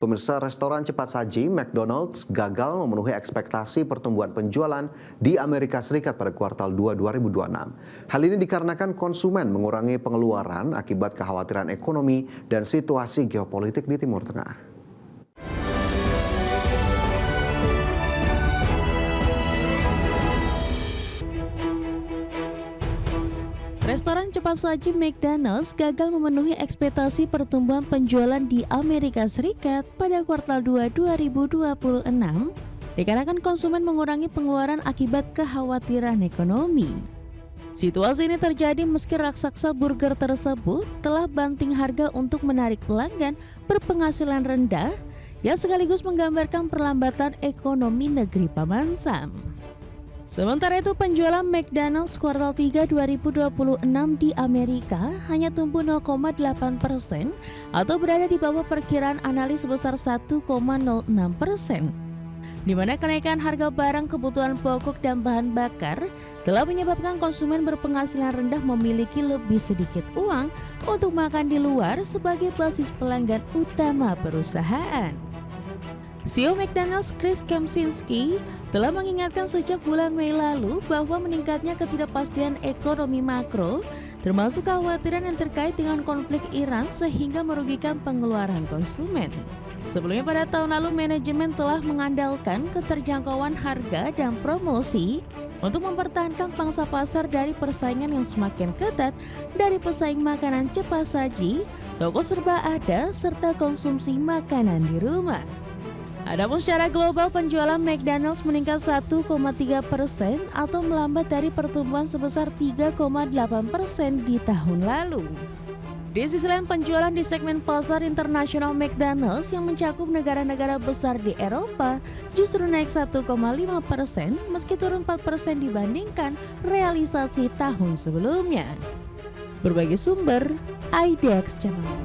Pemirsa, restoran cepat saji McDonald's gagal memenuhi ekspektasi pertumbuhan penjualan di Amerika Serikat pada kuartal 2 2026. Hal ini dikarenakan konsumen mengurangi pengeluaran akibat kekhawatiran ekonomi dan situasi geopolitik di Timur Tengah. Restoran cepat saji McDonald's gagal memenuhi ekspektasi pertumbuhan penjualan di Amerika Serikat pada kuartal 2 2026 dikarenakan konsumen mengurangi pengeluaran akibat kekhawatiran ekonomi. Situasi ini terjadi meski raksasa burger tersebut telah banting harga untuk menarik pelanggan berpenghasilan rendah yang sekaligus menggambarkan perlambatan ekonomi negeri Paman Sam. Sementara itu penjualan McDonald's kuartal 3 2026 di Amerika hanya tumbuh 0,8% atau berada di bawah perkiraan analis sebesar 1,06%. Di mana kenaikan harga barang kebutuhan pokok dan bahan bakar telah menyebabkan konsumen berpenghasilan rendah memiliki lebih sedikit uang untuk makan di luar sebagai basis pelanggan utama perusahaan. CEO McDonald's Chris Kempczinski telah mengingatkan sejak bulan Mei lalu bahwa meningkatnya ketidakpastian ekonomi makro termasuk kekhawatiran yang terkait dengan konflik Iran sehingga merugikan pengeluaran konsumen. Sebelumnya pada tahun lalu manajemen telah mengandalkan keterjangkauan harga dan promosi untuk mempertahankan pangsa pasar dari persaingan yang semakin ketat dari pesaing makanan cepat saji, toko serba ada, serta konsumsi makanan di rumah. Adapun secara global penjualan McDonald's meningkat 1,3% atau melambat dari pertumbuhan sebesar 3,8% di tahun lalu. Di sisi lain penjualan di segmen pasar internasional McDonald's yang mencakup negara-negara besar di Eropa justru naik 1,5% meski turun 4% dibandingkan realisasi tahun sebelumnya. Berbagai sumber, IDX Channel.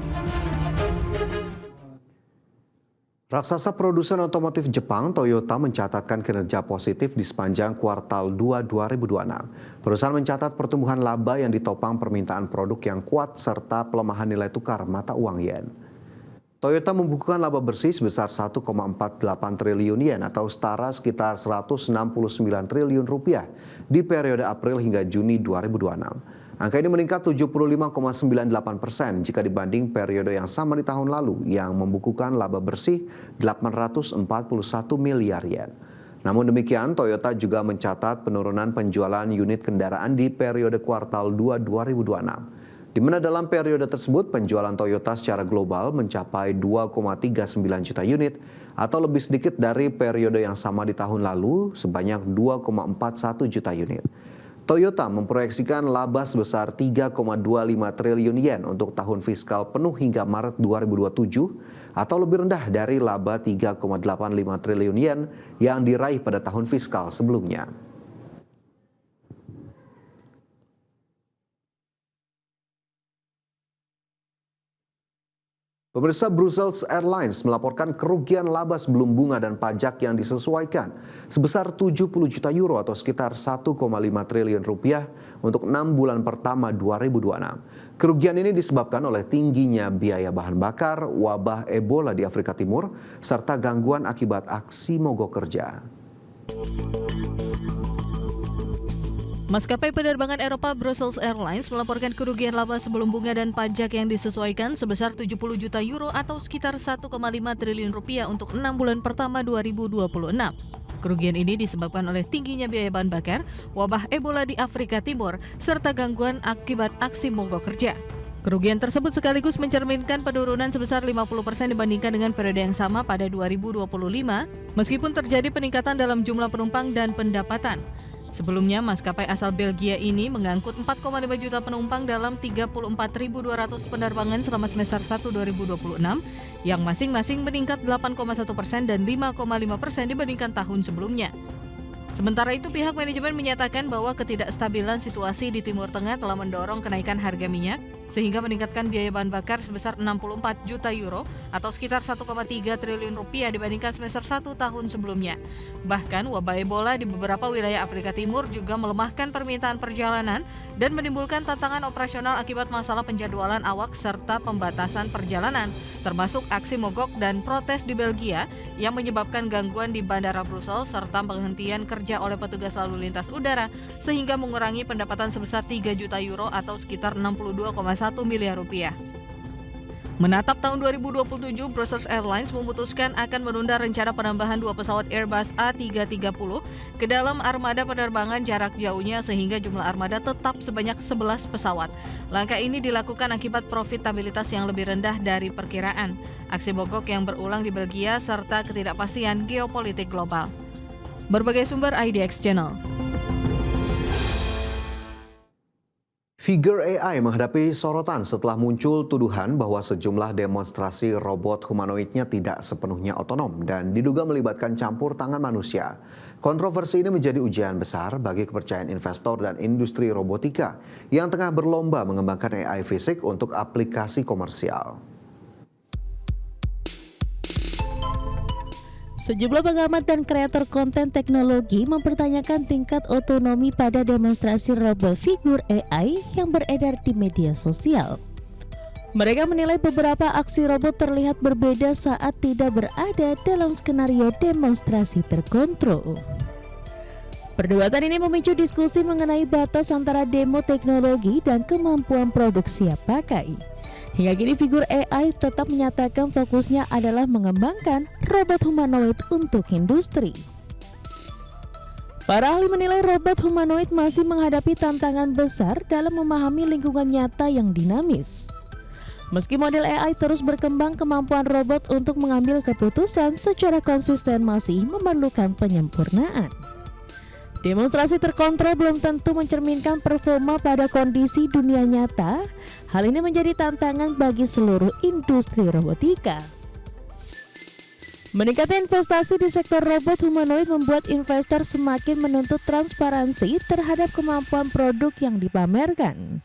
Raksasa produsen otomotif Jepang Toyota mencatatkan kinerja positif di sepanjang kuartal 2 2026. Perusahaan mencatat pertumbuhan laba yang ditopang permintaan produk yang kuat serta pelemahan nilai tukar mata uang yen. Toyota membukukan laba bersih sebesar 1,48 triliun yen atau setara sekitar 169 triliun rupiah di periode April hingga Juni 2026. Angka ini meningkat 75,98% jika dibanding periode yang sama di tahun lalu yang membukukan laba bersih 841 miliar yen. Namun demikian, Toyota juga mencatat penurunan penjualan unit kendaraan di periode kuartal 2 2026. Di mana dalam periode tersebut penjualan Toyota secara global mencapai 2,39 juta unit atau lebih sedikit dari periode yang sama di tahun lalu sebanyak 2,41 juta unit. Toyota memproyeksikan laba sebesar 3,25 triliun yen untuk tahun fiskal penuh hingga Maret 2027 atau lebih rendah dari laba 3,85 triliun yen yang diraih pada tahun fiskal sebelumnya. Pemirsa, Brussels Airlines melaporkan kerugian laba sebelum bunga dan pajak yang disesuaikan sebesar 70 juta euro atau sekitar 1,5 triliun rupiah untuk 6 bulan pertama 2026. Kerugian ini disebabkan oleh tingginya biaya bahan bakar, wabah Ebola di Afrika Timur, serta gangguan akibat aksi mogok kerja. Maskapai penerbangan Eropa Brussels Airlines melaporkan kerugian laba sebelum bunga dan pajak yang disesuaikan sebesar 70 juta euro atau sekitar 1,5 triliun rupiah untuk 6 bulan pertama 2026. Kerugian ini disebabkan oleh tingginya biaya bahan bakar, wabah Ebola di Afrika Timur, serta gangguan akibat aksi mogok kerja. Kerugian tersebut sekaligus mencerminkan penurunan sebesar 50% dibandingkan dengan periode yang sama pada 2025, meskipun terjadi peningkatan dalam jumlah penumpang dan pendapatan. Sebelumnya, maskapai asal Belgia ini mengangkut 4,5 juta penumpang dalam 34.200 penerbangan selama semester 1 2026 yang masing-masing meningkat 8,1% dan 5,5% dibandingkan tahun sebelumnya. Sementara itu, pihak manajemen menyatakan bahwa ketidakstabilan situasi di Timur Tengah telah mendorong kenaikan harga minyak sehingga meningkatkan biaya bahan bakar sebesar 64 juta euro atau sekitar 1,3 triliun rupiah dibandingkan semester 1 tahun sebelumnya. Bahkan wabah Ebola di beberapa wilayah Afrika Timur juga melemahkan permintaan perjalanan dan menimbulkan tantangan operasional akibat masalah penjadwalan awak serta pembatasan perjalanan, termasuk aksi mogok dan protes di Belgia yang menyebabkan gangguan di Bandara Brussels serta penghentian kerja oleh petugas lalu lintas udara sehingga mengurangi pendapatan sebesar 3 juta euro atau sekitar 62,1 miliar rupiah. Menatap tahun 2027, Brussels Airlines memutuskan akan menunda rencana penambahan 2 pesawat Airbus A330 ke dalam armada penerbangan jarak jauhnya sehingga jumlah armada tetap sebanyak 11 pesawat. Langkah ini dilakukan akibat profitabilitas yang lebih rendah dari perkiraan, aksi mogok yang berulang di Belgia, serta ketidakpastian geopolitik global. Berbagai sumber IDX Channel. Figure AI menghadapi sorotan setelah muncul tuduhan bahwa sejumlah demonstrasi robot humanoidnya tidak sepenuhnya otonom dan diduga melibatkan campur tangan manusia. Kontroversi ini menjadi ujian besar bagi kepercayaan investor dan industri robotika yang tengah berlomba mengembangkan AI fisik untuk aplikasi komersial. Sejumlah pengamat dan kreator konten teknologi mempertanyakan tingkat otonomi pada demonstrasi robot figur AI yang beredar di media sosial. Mereka menilai beberapa aksi robot terlihat berbeda saat tidak berada dalam skenario demonstrasi terkontrol. Perdebatan ini memicu diskusi mengenai batas antara demo teknologi dan kemampuan produk siap pakai. Hingga kini figur AI tetap menyatakan fokusnya adalah mengembangkan robot humanoid untuk industri. Para ahli menilai robot humanoid masih menghadapi tantangan besar dalam memahami lingkungan nyata yang dinamis. Meski model AI terus berkembang, kemampuan robot untuk mengambil keputusan secara konsisten masih memerlukan penyempurnaan. Demonstrasi terkontrol belum tentu mencerminkan performa pada kondisi dunia nyata. Hal ini menjadi tantangan bagi seluruh industri robotika. Meningkatnya investasi di sektor robot humanoid membuat investor semakin menuntut transparansi terhadap kemampuan produk yang dipamerkan.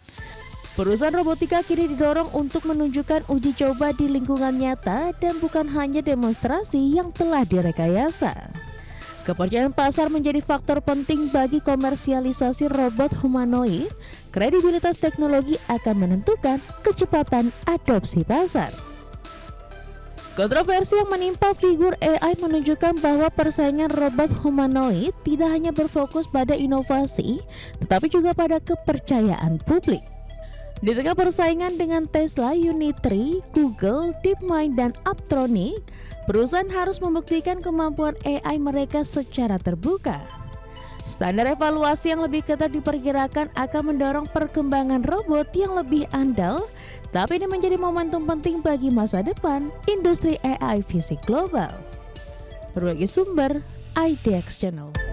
Perusahaan robotika kini didorong untuk menunjukkan uji coba di lingkungan nyata dan bukan hanya demonstrasi yang telah direkayasa. Kepercayaan pasar menjadi faktor penting bagi komersialisasi robot humanoid. Kredibilitas teknologi akan menentukan kecepatan adopsi pasar. Kontroversi yang menimpa figur AI menunjukkan bahwa persaingan robot humanoid tidak hanya berfokus pada inovasi, tetapi juga pada kepercayaan publik. Di tengah persaingan dengan Tesla, Unitree, Google, DeepMind, dan Apptronik, perusahaan harus membuktikan kemampuan AI mereka secara terbuka. Standar evaluasi yang lebih ketat diperkirakan akan mendorong perkembangan robot yang lebih andal, tapi ini menjadi momentum penting bagi masa depan industri AI fisik global. Berbagai sumber IDX Channel.